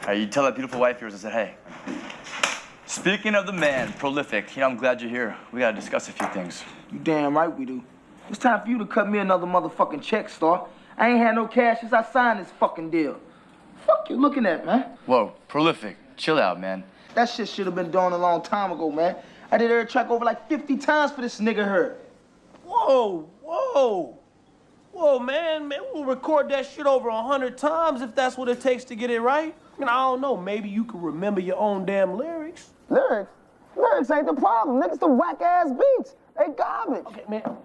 You tell that beautiful wife of yours I said, hey. Speaking of the man, prolific, I'm glad you're here. We gotta discuss a few things. You damn right we do. It's time for you to cut me another motherfucking check, Star. I ain't had no cash since I signed this fucking deal. Fuck you looking at, man? Whoa, prolific, chill out, man. That shit should have been done a long time ago, man. I did every track over like 50 times for this nigga here. Whoa, whoa. Whoa, man, we'll record that shit over 100 times if that's what it takes to get it right. I mean, I don't know, maybe you can remember your own damn lyrics. Lyrics? Lyrics ain't the problem. Niggas, the whack-ass beats. They garbage. Okay, man.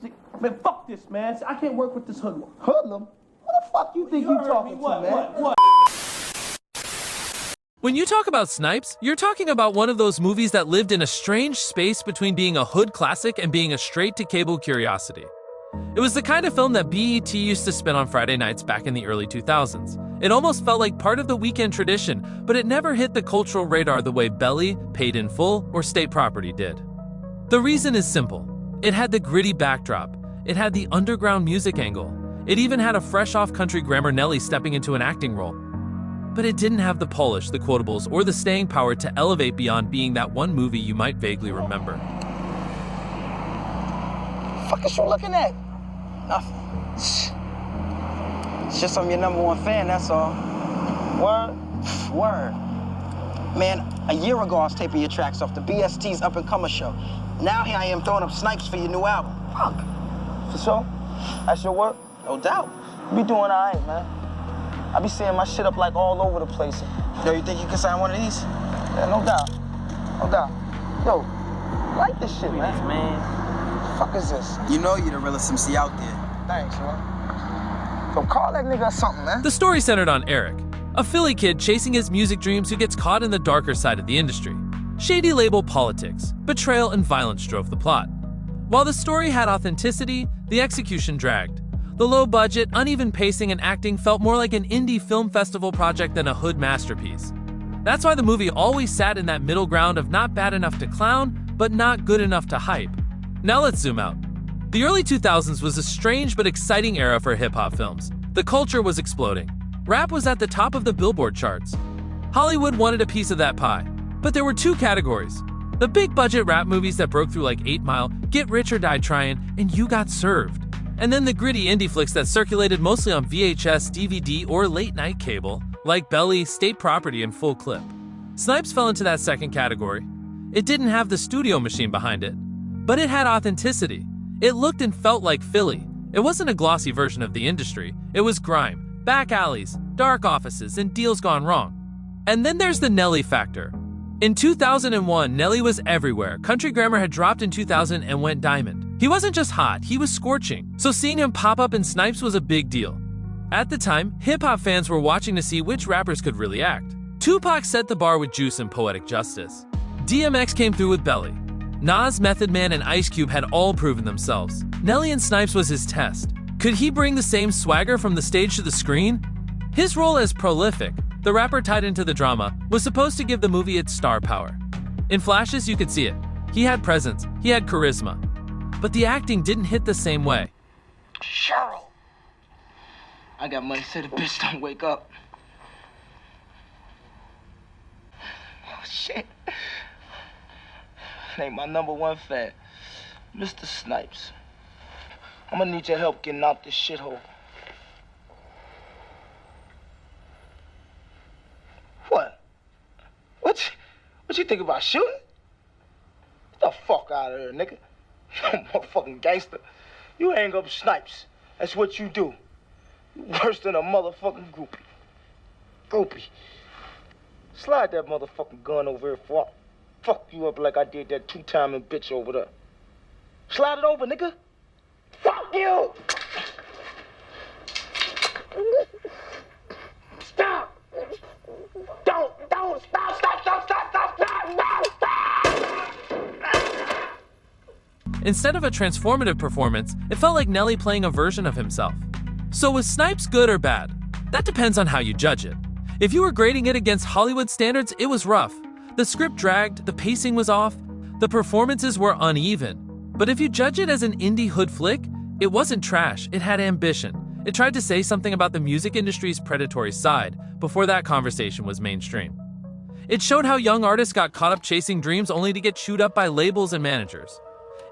See, man, fuck this, man. See, I can't work with this hoodlum. Hoodlum? Who the fuck you think you talking to, man? What? When you talk about Snipes, you're talking about one of those movies that lived in a strange space between being a hood classic and being a straight-to-cable curiosity. It was the kind of film that BET used to spin on Friday nights back in the early 2000s. It almost felt like part of the weekend tradition, but it never hit the cultural radar the way Belly, Paid in Full, or State Property did. The reason is simple. It had the gritty backdrop. It had the underground music angle. It even had a fresh-off country grammar Nelly stepping into an acting role. But it didn't have the polish, the quotables, or the staying power to elevate beyond being that one movie you might vaguely remember. Fuck is you looking at? Nothing. It's just I'm your #1 fan, that's all. Word? Word. Man, a year ago I was taping your tracks off the BST's Up and Comer show. Now here I am throwing up Snipes for your new album. Fuck. For sure? That's your work? No doubt. You be doing all right, man. I be seeing my shit up like all over the place. Yo, you think you can sign one of these? Yeah, no doubt. No doubt. Yo, I like this shit, man. Man. What the fuck is this? You know you're the realest MC out there. Thanks, man. So call that nigga something, man. The story centered on Eric, a Philly kid chasing his music dreams who gets caught in the darker side of the industry. Shady label politics, betrayal, and violence drove the plot. While the story had authenticity, the execution dragged. The low budget, uneven pacing, and acting felt more like an indie film festival project than a hood masterpiece. That's why the movie always sat in that middle ground of not bad enough to clown, but not good enough to hype. Now let's zoom out. The early 2000s was a strange but exciting era for hip-hop films. The culture was exploding. Rap was at the top of the Billboard charts. Hollywood wanted a piece of that pie. But there were two categories. The big-budget rap movies that broke through like 8 Mile, Get Rich or Die Trying, and You Got Served. And then the gritty indie flicks that circulated mostly on VHS, DVD, or late-night cable, like Belly, State Property, and Full Clip. Snipes fell into that second category. It didn't have the studio machine behind it, but it had authenticity. It looked and felt like Philly. It wasn't a glossy version of the industry. It was grime, back alleys, dark offices, and deals gone wrong. And then there's the Nelly factor. In 2001, Nelly was everywhere. Country Grammar had dropped in 2000 and went diamond. He wasn't just hot, he was scorching. So seeing him pop up in Snipes was a big deal. At the time, hip-hop fans were watching to see which rappers could really act. Tupac set the bar with Juice and Poetic Justice. DMX came through with Belly. Nas, Method Man, and Ice Cube had all proven themselves. Nelly and Snipes was his test. Could he bring the same swagger from the stage to the screen? His role as Prolific, the rapper tied into the drama, was supposed to give the movie its star power. In flashes, you could see it. He had presence, he had charisma. But the acting didn't hit the same way. Cheryl. I got money to say the bitch don't wake up. Oh, shit. It ain't my #1 fan. Mr. Snipes. I'm gonna need your help getting out this shithole. What you think about shooting? Get the fuck out of here, nigga. You motherfucking gangster. You hang up Snipes. That's what you do. You worse than a motherfucking groupie. Groupie. Slide that motherfucking gun over here before I fuck you up like I did that 2-timing bitch over there. Slide it over, nigga. Fuck you! Stop! Don't, stop! Instead of a transformative performance, it felt like Nelly playing a version of himself. So was Snipes good or bad? That depends on how you judge it. If you were grading it against Hollywood standards, it was rough. The script dragged, the pacing was off, the performances were uneven. But if you judge it as an indie hood flick, it wasn't trash, it had ambition. It tried to say something about the music industry's predatory side before that conversation was mainstream. It showed how young artists got caught up chasing dreams only to get chewed up by labels and managers.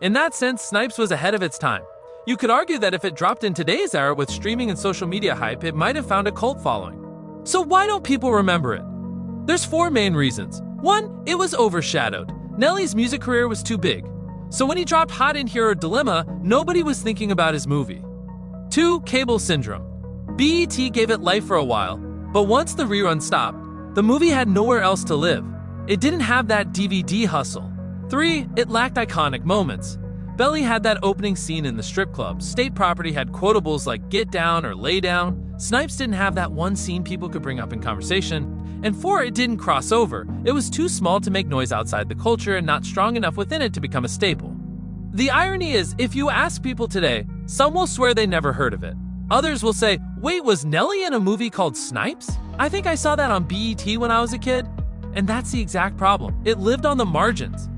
In that sense, Snipes was ahead of its time. You could argue that if it dropped in today's era with streaming and social media hype, it might have found a cult following. So why don't people remember it? There's 4 main reasons. 1, it was overshadowed. Nelly's music career was too big. So when he dropped Hot in Here or Dilemma, nobody was thinking about his movie. 2, cable syndrome. BET gave it life for a while, but once the rerun stopped, the movie had nowhere else to live. It didn't have that DVD hustle. 3, it lacked iconic moments. Belly had that opening scene in the strip club. State Property had quotables like get down or lay down. Snipes didn't have that one scene people could bring up in conversation. And 4, it didn't cross over. It was too small to make noise outside the culture and not strong enough within it to become a staple. The irony is, if you ask people today, some will swear they never heard of it. Others will say, wait, was Nelly in a movie called Snipes? I think I saw that on BET when I was a kid. And that's the exact problem. It lived on the margins.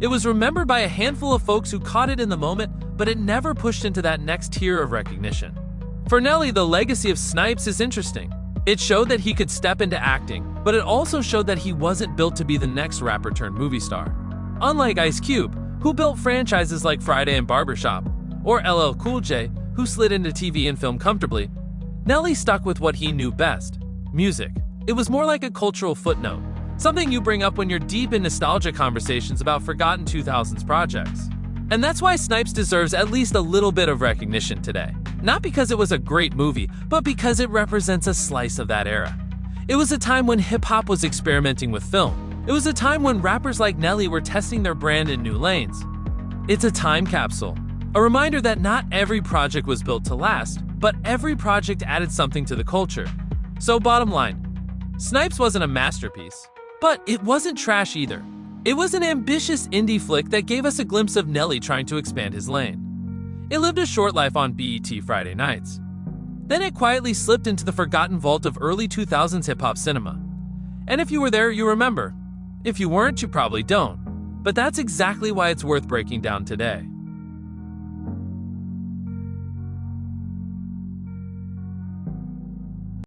It was remembered by a handful of folks who caught it in the moment, but it never pushed into that next tier of recognition. For Nelly, the legacy of Snipes is interesting. It showed that he could step into acting, but it also showed that he wasn't built to be the next rapper turned movie star. Unlike Ice Cube, who built franchises like Friday and Barbershop, or LL Cool J, who slid into TV and film comfortably, Nelly stuck with what he knew best: music. It was more like a cultural footnote, something you bring up when you're deep in nostalgia conversations about forgotten 2000s projects. And that's why Snipes deserves at least a little bit of recognition today. Not because it was a great movie, but because it represents a slice of that era. It was a time when hip-hop was experimenting with film. It was a time when rappers like Nelly were testing their brand in new lanes. It's a time capsule, a reminder that not every project was built to last, but every project added something to the culture. So bottom line, Snipes wasn't a masterpiece, but it wasn't trash either. It was an ambitious indie flick that gave us a glimpse of Nelly trying to expand his lane. It lived a short life on BET Friday nights. Then it quietly slipped into the forgotten vault of early 2000s hip-hop cinema. And if you were there, you remember. If you weren't, you probably don't. But that's exactly why it's worth breaking down today.